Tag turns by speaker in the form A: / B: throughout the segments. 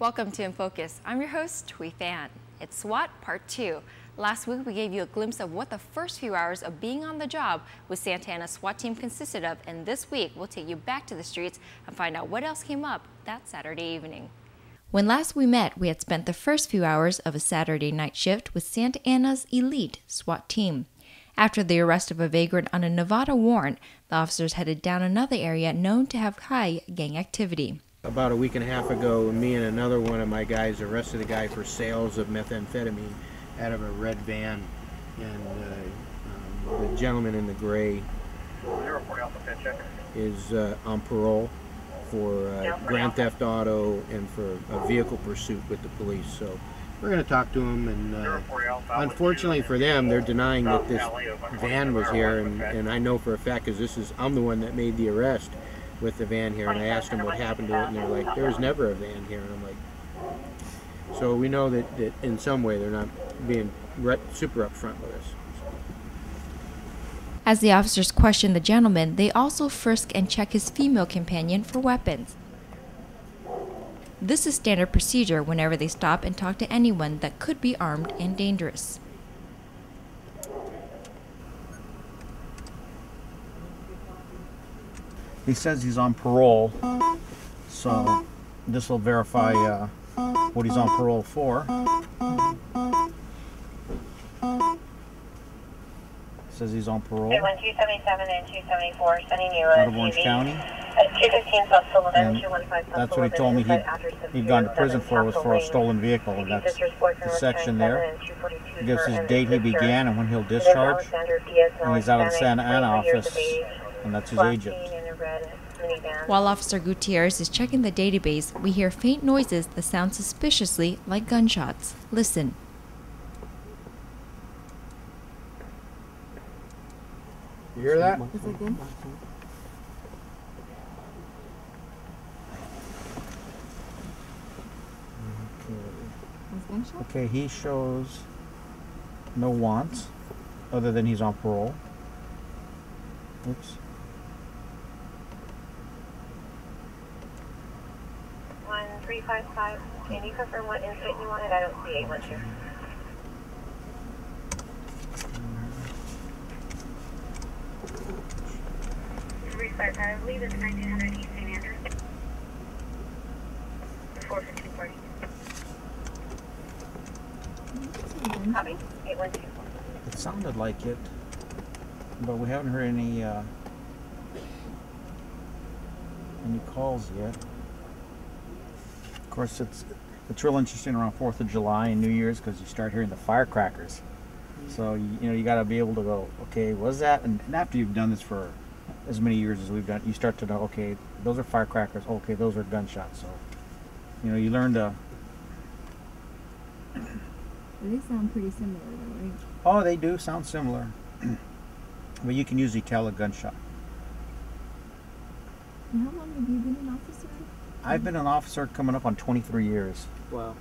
A: Welcome to In Focus. I'm your host, Thuy Phan. It's SWAT Part 2. Last week, we gave you a glimpse of what the first few hours of being on the job with Santa Ana SWAT team consisted of, and this week, we'll take you back to the streets and find out what else came up that Saturday evening. When last we met, we had spent the first few hours of a Saturday night shift with Santa Ana's elite SWAT team. After the arrest of a vagrant on a Nevada warrant, the officers headed down another area known to have high gang activity.
B: About a week and a half ago, me and another one of my guys arrested a guy for sales of methamphetamine out of a red van, and the gentleman in the gray is on parole for grand theft auto and for a vehicle pursuit with the police. So we're going to talk to him, and unfortunately for them, they're denying that this van was here, and I know for a fact because I'm the one that made the arrest with the van here, and I asked them what happened to it, and they're like, there was never a van here. And I'm like, so we know that in some way they're not being super upfront with us.
A: As the officers question the gentleman, they also frisk and check his female companion for weapons. This is standard procedure whenever they stop and talk to anyone that could be armed and dangerous.
C: He says he's on parole, so this will verify what he's on parole for. Says he's on parole.
D: 277 and 274, sending you
C: out of Orange County.
D: 215 South Sullivan,
C: And
D: 215 South
C: that's what he told me he'd gone to prison for, was for a stolen vehicle, and that's the section there. He gives his date he began and when he'll discharge, and he's out of the Santa Ana office, and that's his agent.
A: While Officer Gutierrez is checking the database, we hear faint noises that sound suspiciously like gunshots. Listen.
B: You hear that?
A: Is it good?
C: Okay, he shows no wants, other than he's on parole. Oops.
D: 1355. Can you confirm what incident you wanted? I don't see 812. Restart. I believe it's 1900 East St. Andrews. 41540. Copy. 812.
C: It sounded like it, but we haven't heard any calls yet. Of course, it's real interesting around 4th of July and New Year's because you start hearing the firecrackers. So you got to be able to go, okay, what's that? And after you've done this for as many years as we've done, you start to know, okay, those are firecrackers. Okay, those are gunshots. So you learn to.
A: They sound pretty similar, though, right?
C: Oh, they do sound similar, but you can usually tell a gunshot.
A: And how long have you been an officer?
C: I've been an officer coming up on 23 years.
B: Wow.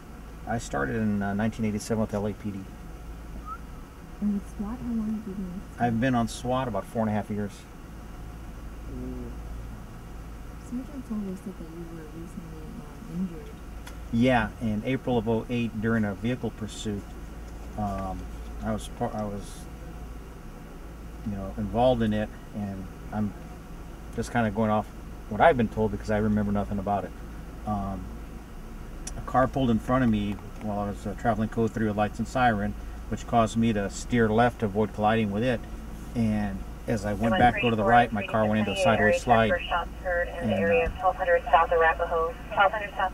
C: I started in 1987 with LAPD.
A: And with SWAT, how long have you been?
C: I've been on SWAT about 4.5 years.
A: Sergeant Thuy said that you were recently injured.
C: Yeah, in April of '08 during a vehicle pursuit, I was involved in it, and I'm just kind of going off what I've been told because I remember nothing about it. A car pulled in front of me while I was traveling code 3 with lights and siren, which caused me to steer left to avoid colliding with it. And as I went back to go to the right, my car went into a sideways slide. And,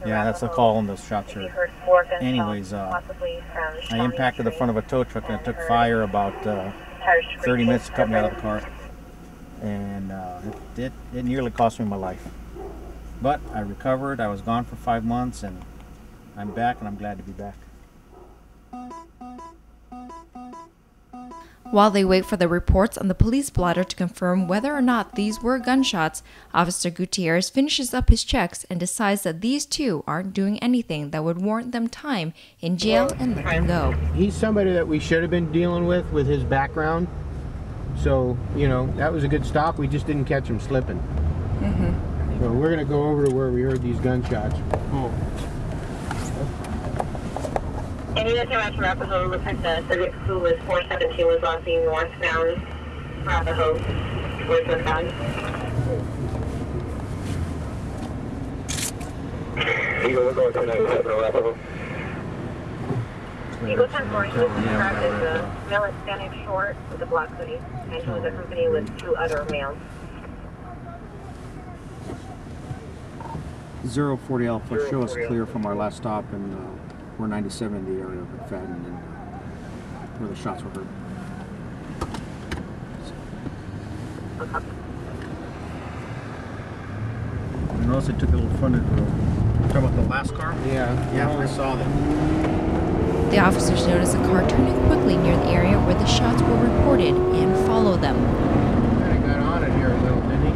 C: yeah, that's the call, and those shots heard. Anyways, I impacted the front of a tow truck, and it took fire about 30 minutes to cut me out of the car. And it nearly cost me my life. But I recovered. I was gone for 5 months, and I'm back, and I'm glad to be back.
A: While they wait for the reports on the police blotter to confirm whether or not these were gunshots, Officer Gutierrez finishes up his checks and decides that these two aren't doing anything that would warrant them time in jail and let them go.
B: He's somebody that we should have been dealing with his background. So, that was a good stop. We just didn't catch him slipping.
A: Mm-hmm.
B: So we're going to go over to where we heard these gunshots. Oh.
D: Any of the time after Arapahoe, looks like the subject who was 417 was on scene northbound Arapahoe towards the Phan.
E: Eagle, we're going to 97 Arapahoe.
D: Eagle 10-4, he was described as a male Hispanic short with a black hoodie, and he was accompanied with 2 other males.
C: 040 Alpha, show us clear from our last stop, and we're 97 in the area of McFadden and where the shots were heard. I noticed it took a little frontage road. Talking about the last car?
B: Yeah, I saw that.
A: The officers noticed a car turning quickly near the area where the shots were reported and followed them.
B: Kind of got on it here a little, didn't he?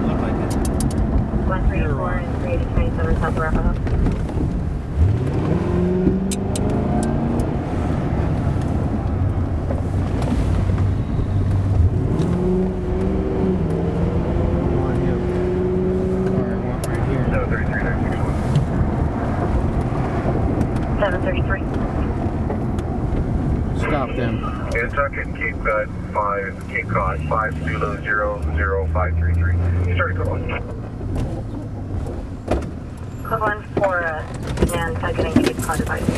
C: Looked like it.
D: 134 and 327 South Arapahoe.
B: On him. Car I want right here.
D: 733.
B: Stop them.
E: Nantucket, Cape Cod 5 Zulu 00533. Starting to go on.
D: Equivalent for Nantucket and Cape Cod advisory.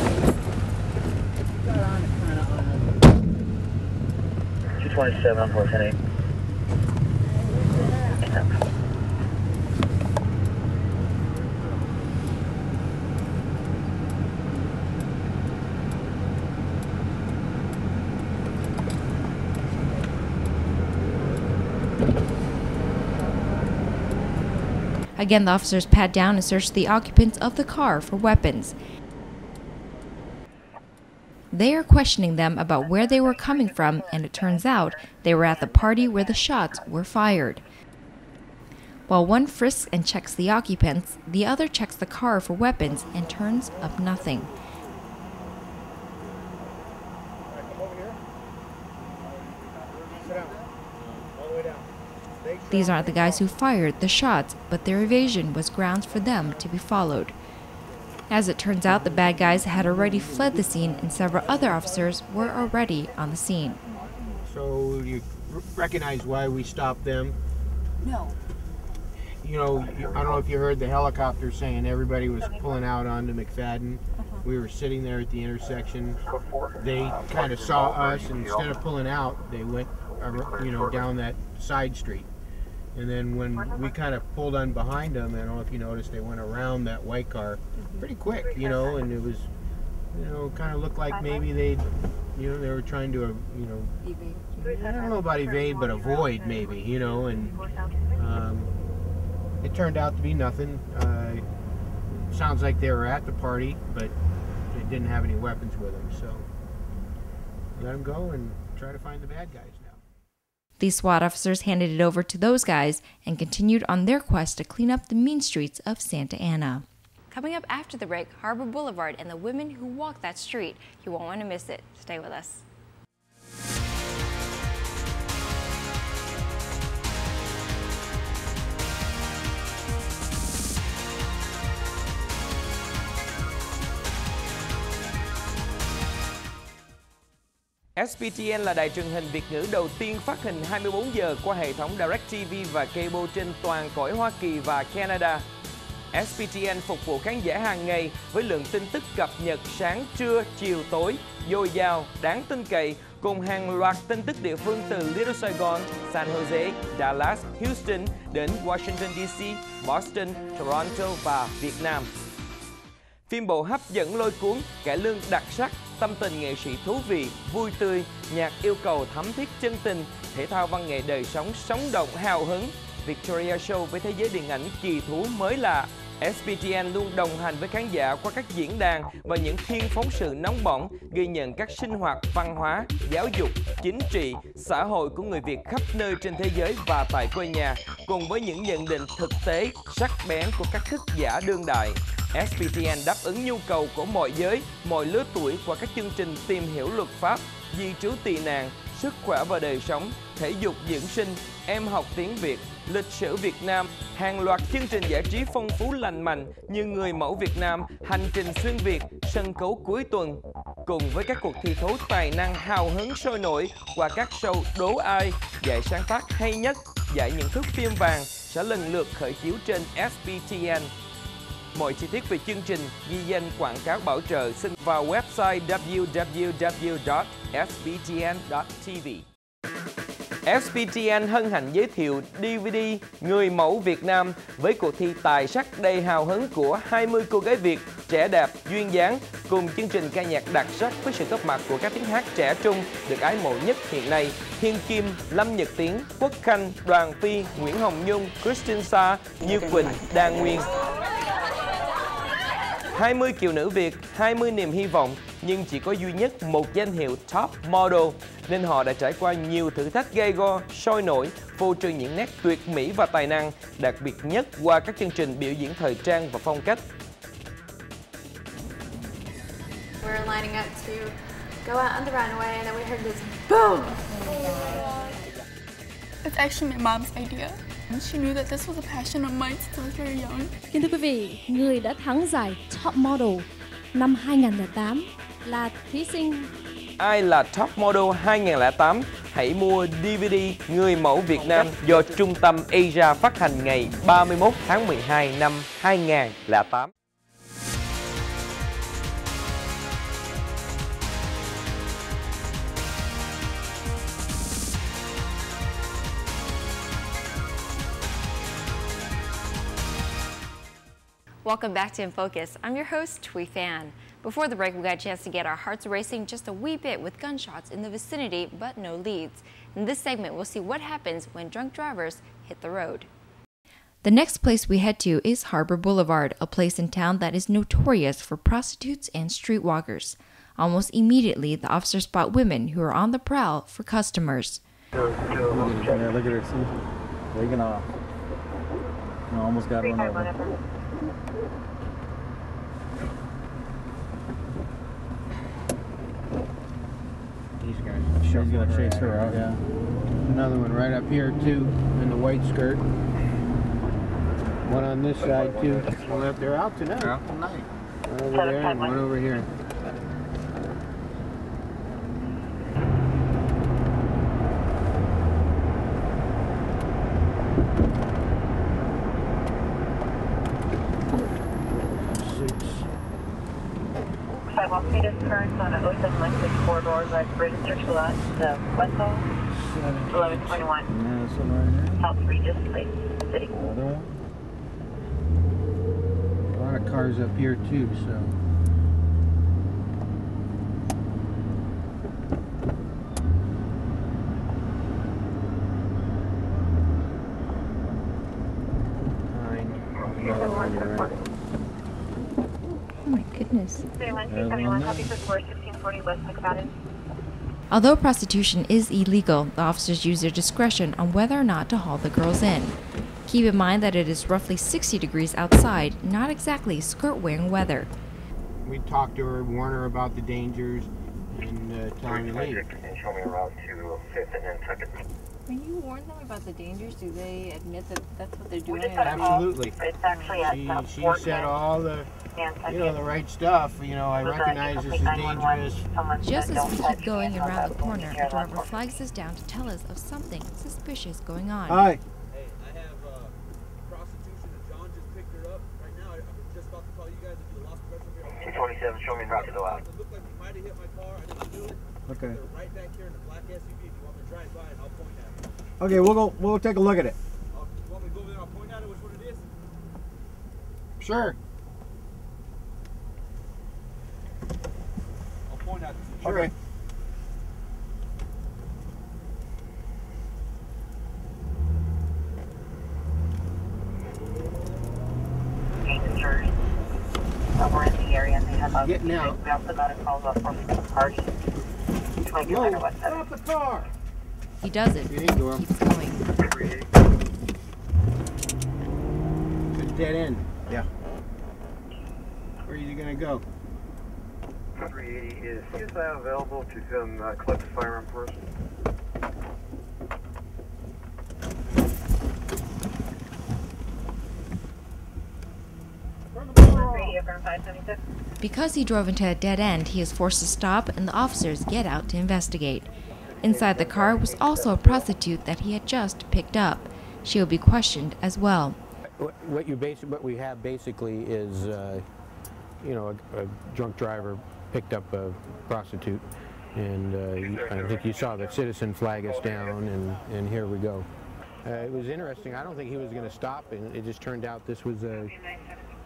E: 227 on 410.
A: Again, the officers pat down and search the occupants of the car for weapons. They are questioning them about where they were coming from, and it turns out they were at the party where the shots were fired. While one frisks and checks the occupants, the other checks the car for weapons and turns up nothing. These aren't the guys who fired the shots, but their evasion was grounds for them to be followed. As it turns out, the bad guys had already fled the scene and several other officers were already on the scene.
B: So you recognize why we stopped them?
F: No.
B: You know, I don't know if you heard the helicopter saying everybody was pulling out onto McFadden. We were sitting there at the intersection. They kind of saw us, and instead of pulling out, they went, you know, down that side street. And then when we kind of pulled on behind them, I don't know if you noticed, they went around that white car pretty quick, you know, and it was, you know, kind of looked like maybe they were trying to, you know,
F: Evade.
B: I don't know about evade, but avoid maybe, you know, and it turned out to be nothing. Sounds like they were at the party, but they didn't have any weapons with them, so let them go and try to find the bad guys now.
A: These SWAT officers handed it over to those guys and continued on their quest to clean up the mean streets of Santa Ana. Coming up after the break, Harbor Boulevard and the women who walk that street. You won't want to miss it. Stay with us.
G: SBTN là đài truyền hình Việt ngữ đầu tiên phát hình 24 giờ qua hệ thống DirecTV và cable trên toàn cõi Hoa Kỳ và Canada. SBTN phục vụ khán giả hàng ngày với lượng tin tức cập nhật sáng, trưa, chiều, tối, dồi dào, đáng tin cậy, cùng hàng loạt tin tức địa phương từ Little Saigon, San Jose, Dallas, Houston đến Washington DC, Boston, Toronto và Việt Nam. Phim bộ hấp dẫn lôi cuốn, cải lương đặc sắc, tâm tình nghệ sĩ thú vị, vui tươi, nhạc yêu cầu thấm thiết chân tình, thể thao văn nghệ đời sống sống động hào hứng. Victoria Show với thế giới điện ảnh kỳ thú mới lạ. SBTN luôn đồng hành với khán giả qua các diễn đàn và những phiên phóng sự nóng bỏng, ghi nhận các sinh hoạt văn hóa, giáo dục, chính trị, xã hội của người Việt khắp nơi trên thế giới và tại quê nhà, cùng với những nhận định thực tế, sắc bén của các thức giả đương đại. SBTN đáp ứng nhu cầu của mọi giới, mọi lứa tuổi qua các chương trình tìm hiểu luật pháp, di trú tị nạn, sức khỏe và đời sống, thể dục dưỡng sinh, em học tiếng Việt, lịch sử Việt Nam, hàng loạt chương trình giải trí phong phú lành mạnh như Người mẫu Việt Nam, Hành trình xuyên Việt, sân khấu cuối tuần, cùng với các cuộc thi thố tài năng hào hứng sôi nổi qua các show Đố Ai, Giải sáng tác hay nhất, Giải những thước phim vàng sẽ lần lượt khởi chiếu trên SBTN. Mọi chi tiết về chương trình, ghi danh quảng cáo bảo trợ xin vào website www.sbtn.tv. SBTN hân hạnh giới thiệu DVD Người mẫu Việt Nam với cuộc thi tài sắc đầy hào hứng của 20 cô gái Việt trẻ đẹp, duyên dáng cùng chương trình ca nhạc đặc sắc với sự góp mặt của các tiếng hát trẻ trung được ái mộ nhất hiện nay: Thiên Kim, Lâm Nhật Tiến, Quốc Khanh, Đoàn Phi, Nguyễn Hồng Nhung, Christine Sa, Như Quỳnh, Đan Nguyên. 20 kiều nữ Việt, 20 niềm hy vọng, nhưng chỉ có duy nhất một danh hiệu Top Model, nên họ đã trải qua nhiều thử thách gay go, sôi nổi, phô trương những nét tuyệt mỹ và tài năng, đặc biệt nhất qua các chương trình biểu diễn thời trang và phong cách.
F: We're lining up to go out on the runway, and then we heard this boom.
H: It's actually my mom's idea. She knew that this was a passion of mine since I was very young.
I: Kính thưa quý vị, người đã thắng giải Top Model năm 2008 là thí sinh.
G: Ai là Top Model 2008? Hãy mua DVD Người mẫu Việt Nam do Trung tâm Asia phát hành ngày 31 tháng 12 năm 2008.
A: Welcome back to In Focus. I'm your host, Thuy Phan. Before the break, we got a chance to get our hearts racing just a wee bit with gunshots in the vicinity, but no leads. In this segment, we'll see what happens when drunk drivers hit the road. The next place we head to is Harbor Boulevard, a place in town that is notorious for prostitutes and streetwalkers. Almost immediately, the officers spot women who are on the prowl for customers.
C: Yeah, look at her, see? Taking off. Almost got one over.
B: These guys.
C: She's gonna chase her out, yeah.
B: Another one right up here too, in the white skirt. One on this side too. Well, they're out tonight.
C: They're out tonight.
B: One over there and one over here.
D: Sidewalk speed is current on a 0716 corridor, but registered to us, the Westall, 1121.
C: Yeah, this one right here.
D: South Regis, Lake City.
C: Another one.
B: A lot of cars up here too, so.
A: Oh my goodness. Although prostitution is illegal, the officers use their discretion on whether or not to haul the girls in. Keep in mind that it is roughly 60 degrees outside, not exactly skirt-wearing weather.
B: We talked to her, warn her about the dangers, and tell her to leave.
E: Show me a route to 5th and Nantucket.
A: When you warn them about the dangers, do they admit that that's what they're doing?
B: Absolutely.
D: It's actually at
B: She said all the, the right stuff. I recognize this is dangerous.
A: Just as we keep going around the corner, a driver flags us down to tell us of something suspicious going on.
B: Hi.
J: Hey, I have prostitution and John just picked her up. Right now, I'm just about to call you guys if you lost the rest of your
E: 227, show me a route to the left.
J: It looked like you might have hit my car. I didn't do it.
C: Okay.
J: They're right back here in the black SUV. If you want me to drive by it, I'll point at it.
C: Okay, we'll take a look at it.
J: You want me to go over there and I'll point at it? Which one it is?
B: Sure.
J: I'll point at it.
B: Sure. Okay.
D: We're in the area and they have a
B: Getting out.
D: We also got a call about from the party.
B: Whoa, stop the car.
A: He doesn't.
B: Get into him.
A: Keeps going.
B: It's dead end.
C: Yeah.
B: Where are you gonna go?
E: 380 is available to come collect the firearm first.
D: 576.
A: Because he drove into a dead end, he is forced to stop and the officers get out to investigate. Inside the car was also a prostitute that he had just picked up. She will be questioned as well.
B: What we have basically is, you know, a drunk driver picked up a prostitute, and I think you saw the citizen flag us down, and here we go. It was interesting. I don't think he was going to stop, and it just turned out this was a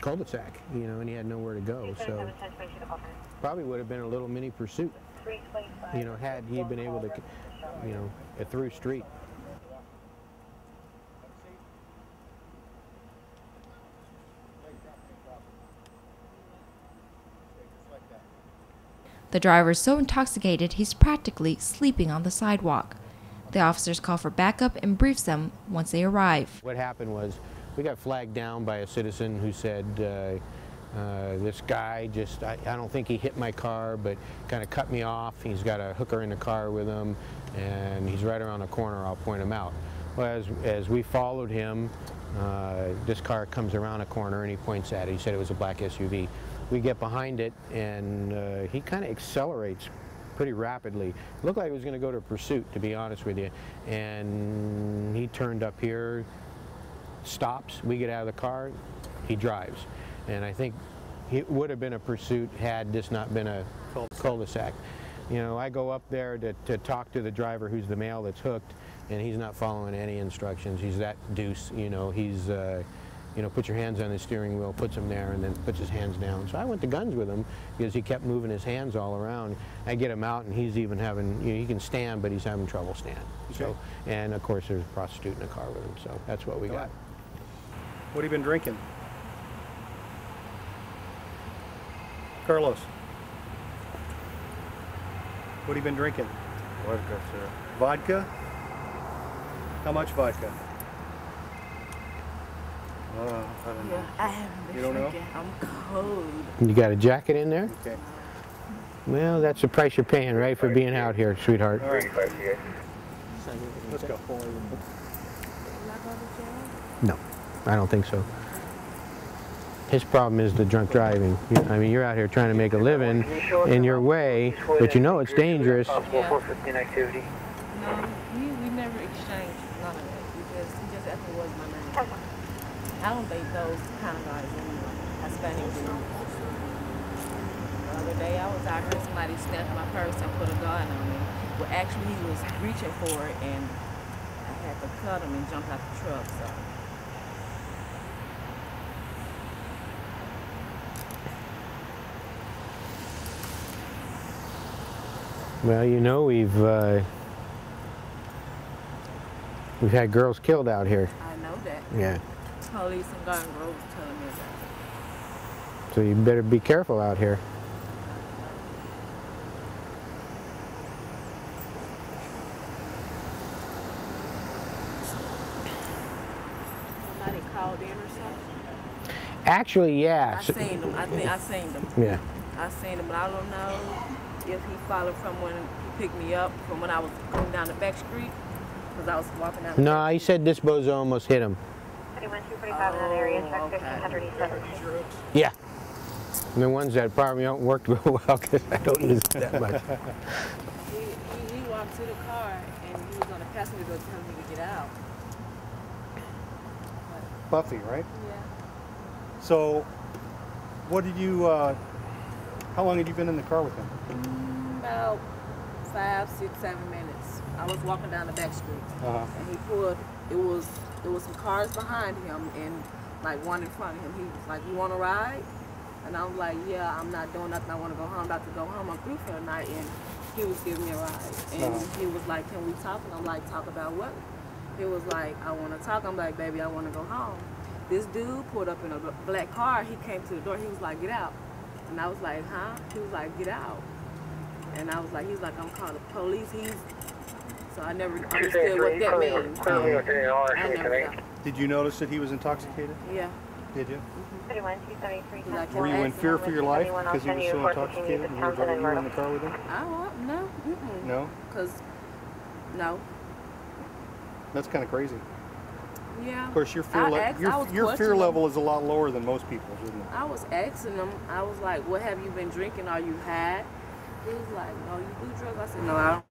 B: cul-de-sac, you know, and he had nowhere to go. So probably would have been a little mini pursuit, you know, had he been able to, you know, a through street.
A: The driver is so intoxicated he's practically sleeping on the sidewalk. The officers call for backup and briefs them once they arrive.
B: What happened was we got flagged down by a citizen who said this guy just, I don't think he hit my car, but kind of cut me off. He's got a hooker in the car with him, and he's right around the corner. I'll point him out. Well, as we followed him, this car comes around a corner and he points at it. He said it was a black SUV. We get behind it, and he kind of accelerates pretty rapidly. It looked like he was going to go to pursuit, to be honest with you. And he turned up here, stops, we get out of the car, he drives. And I think it would have been a pursuit had this not been a cul-de-sac. You know, I go up there to talk to the driver who's the male that's hooked, and he's not following any instructions. He's that deuce, you know, he's you know, put your hands on the steering wheel, puts them there, and then puts his hands down. So I went to guns with him because he kept moving his hands all around. I get him out, and he's even having, you know, he can stand, but he's having trouble standing. So, and of course, there's a prostitute in the car with him, so that's what we got.
K: What have you been drinking? Carlos. What have you been drinking?
L: Vodka, sir.
K: Vodka? How much vodka?
L: I don't know.
M: I haven't been
K: You don't know?
M: drinking. I'm cold.
B: You got a jacket in there?
K: Okay.
B: Well, that's the price you're paying, right, for being out here, sweetheart.
K: All right. Let's go.
B: No, I don't think so. His problem is the drunk driving. I mean, you're out here trying to make a living in your way, but you know it's dangerous.
M: No, we never exchanged none of that because he just asked me what's my name. I don't think those kind of guys anyway. Hispanic dudes. The other day I was out here, somebody snatched my purse and put a gun on me. Well, actually he was reaching for it and I had to cut him and jump out the truck. So.
B: Well, you know, we've had girls killed out here.
M: I know that.
B: Yeah.
M: Police and gun girls telling me that.
B: So you better be careful out here.
M: Somebody called in or something?
B: Actually, yeah.
M: I seen them. I think I seen them.
B: Yeah.
M: I seen them, but I don't know if he followed from when he picked me up from when I was going down the back street because I was walking down.
B: No, he said this bozo almost hit him.
D: 21245 in that area, track 1517.
B: Yeah. And the ones that probably don't work real well because I don't use it that much.
M: He walked to the car and he was on the passenger door telling me to get out.
K: Buffy, right?
M: Yeah.
K: So, what did you, how long had you been in the car with him?
M: About 5, 6, 7 minutes. I was walking down the back street and he pulled, there was some cars behind him and like one in front of him. He was like, you want to ride? And I was like, yeah, I'm not doing nothing. I want to go home. I'm about to go home. I'm through for the night. And he was giving me a ride. And he was like, can we talk? And I'm like, talk about what? He was like, I want to talk. I'm like, baby, I want to go home. This dude pulled up in a black car. He came to the door. He was like, get out. And I was like, huh? He was like, get out. And I was like, he's like, I'm calling the police. So I never understood what that means. I never.
K: Did you notice that he was intoxicated?
M: Yeah.
K: Did you?
D: 21273.
K: Were you in fear for your life because he was so intoxicated and you were in the car with him?
M: No.
K: No?
M: Because, no.
K: That's kind of crazy.
M: Yeah.
K: Of course, your fear level is a lot lower than most people's, isn't it?
M: I was asking him, I was like, what have you been drinking? Are you high? He was like, no, you do drugs? I said, no, I don't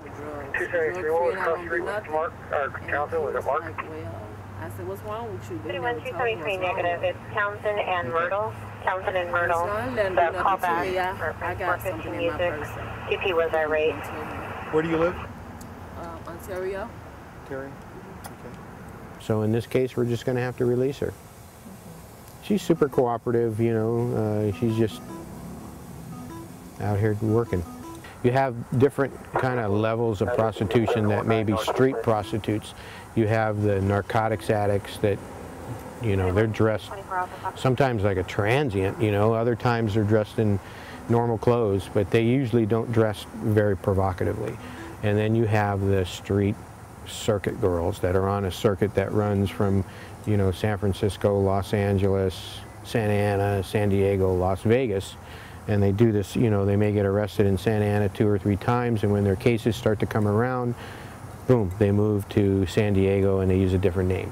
M: do drugs.
E: 273, what was cross street with Mark, or Townsend, was it Mark?
M: Like, well, I said, what's wrong with you?
D: 31233 negative, it's Townsend and Myrtle. Townsend and Myrtle. The call back
M: I got something in my purse.
D: CP was irate.
K: Where do you live?
M: Ontario.
K: Ontario.
B: So in this case, we're just going to have to release her. She's super cooperative, you know, she's just out here working. You have different kind of levels of prostitution that may be street prostitutes. You have the narcotics addicts that, you know, they're dressed sometimes like a transient, you know, other times they're dressed in normal clothes, but they usually don't dress very provocatively. And then you have the street circuit girls that are on a circuit that runs from, you know, San Francisco, Los Angeles, Santa Ana, San Diego, Las Vegas, and they do this, you know, they may get arrested in Santa Ana 2 or 3 times, and when their cases start to come around, boom, they move to San Diego and they use a different name,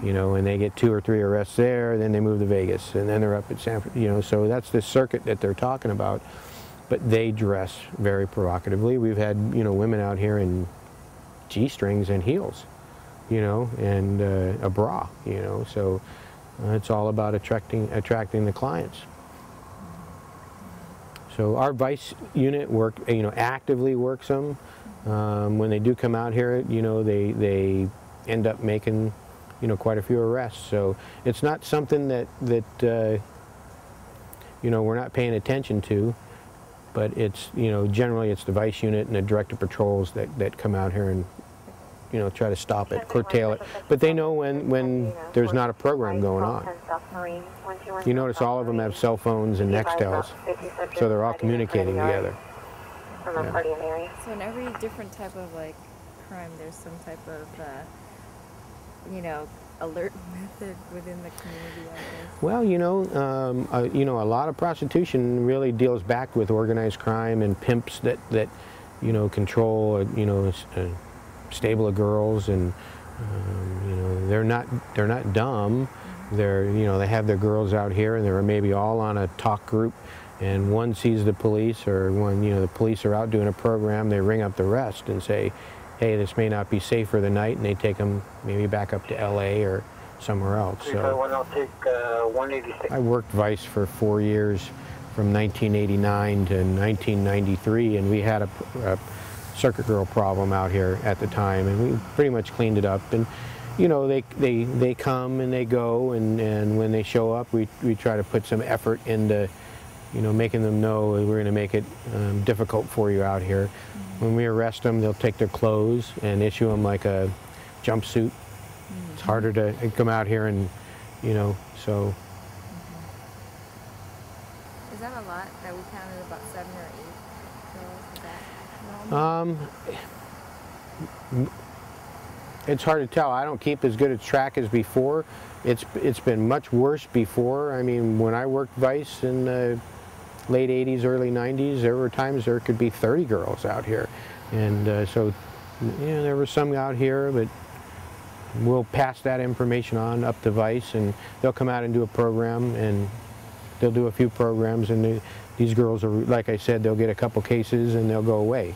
B: you know, and they get 2 or 3 arrests there, then they move to Vegas, and then they're up at San Francisco, you know, so that's the circuit that they're talking about, but they dress very provocatively. We've had, you know, women out here in G-strings and heels, you know, and a bra, you know, so it's all about attracting the clients. So our vice unit actively works them. When they do come out here, you know, they end up making, you know, quite a few arrests. So it's not something that you know, we're not paying attention to, but it's, you know, generally it's the vice unit and the director patrols that come out here and, you know, try to stop it, curtail it. But they know when there's not a program going on. You notice all of them have cell phones and Nextels, so they're all communicating together.
A: Yeah. So in every different type of like crime, there's some type of, you know, alert method within the community, I guess.
B: Well, you know, a lot of prostitution really deals back with organized crime and pimps that you know, control, you know, a stable of girls, and you know, they're not dumb. They're, you know, they have their girls out here, and they're maybe all on a talk group, and one sees the police, or when, you know, the police are out doing a program, they ring up the rest and say, hey, this may not be safe for the night, and they take them maybe back up to LA or somewhere else. So I worked Vice for 4 years, from 1989 to 1993, and we had a circuit girl problem out here at the time, and we pretty much cleaned it up. And you know, they come and they go, and when they show up, we try to put some effort into, you know, making them know we're going to make it difficult for you out here. When we arrest them, they'll take their clothes and issue them like a jumpsuit. It's harder to come out here and, you know, so.
A: Is that a lot that we counted about 7 or 8 girls? Is that
B: it's hard to tell. I don't keep as good a track as before. It's been much worse before. I mean, when I worked Vice in the late 80s, early 90s, there were times there could be 30 girls out here. And so, you know, there were some out here, but we'll pass that information on up to Vice, and they'll come out and do a program, and they'll do a few programs, and these girls are, like I said, they'll get a couple cases and they'll go away.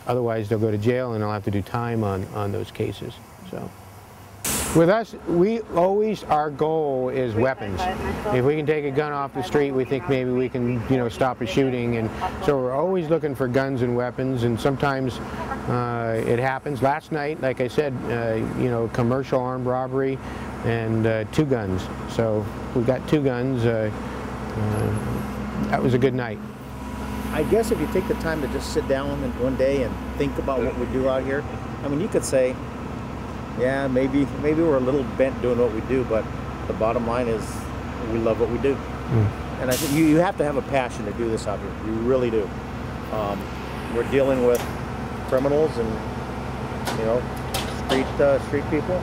B: Otherwise, they'll go to jail and they'll have to do time on those cases. So, with us, our goal is weapons. If we can take a gun off the street, we think maybe we can, you know, stop a shooting, and so we're always looking for guns and weapons. And sometimes it happens. Last night, like I said, you know, commercial armed robbery and 2 guns. So we've got 2 guns. That was a good night.
C: I guess if you take the time to just sit down one day and think about what we do out here, I mean, you could say, yeah, maybe we're a little bent doing what we do, but the bottom line is we love what we do. And I think you have to have a passion to do this out here. You really do. We're dealing with criminals and, you know, street people,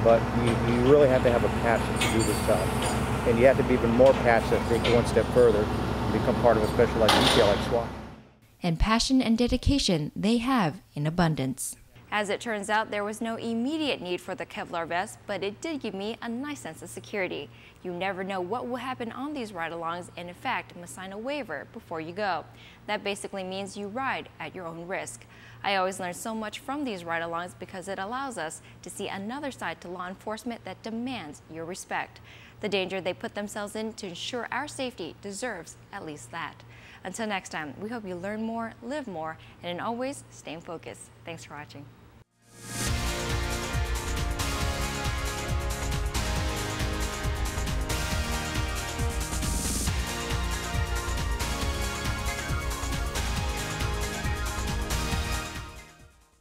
C: but you really have to have a passion to do this job. And you have to be even more passionate to take it one step further and become part of a specialized detail like SWAT.
A: And passion and dedication they have in abundance. As it turns out, there was no immediate need for the Kevlar vest, but it did give me a nice sense of security. You never know what will happen on these ride-alongs, and in fact, must sign a waiver before you go. That basically means you ride at your own risk. I always learn so much from these ride-alongs because it allows us to see another side to law enforcement that demands your respect. The danger they put themselves in to ensure our safety deserves at least that. Until next time, we hope you learn more, live more, and always stay focused. Thanks for watching.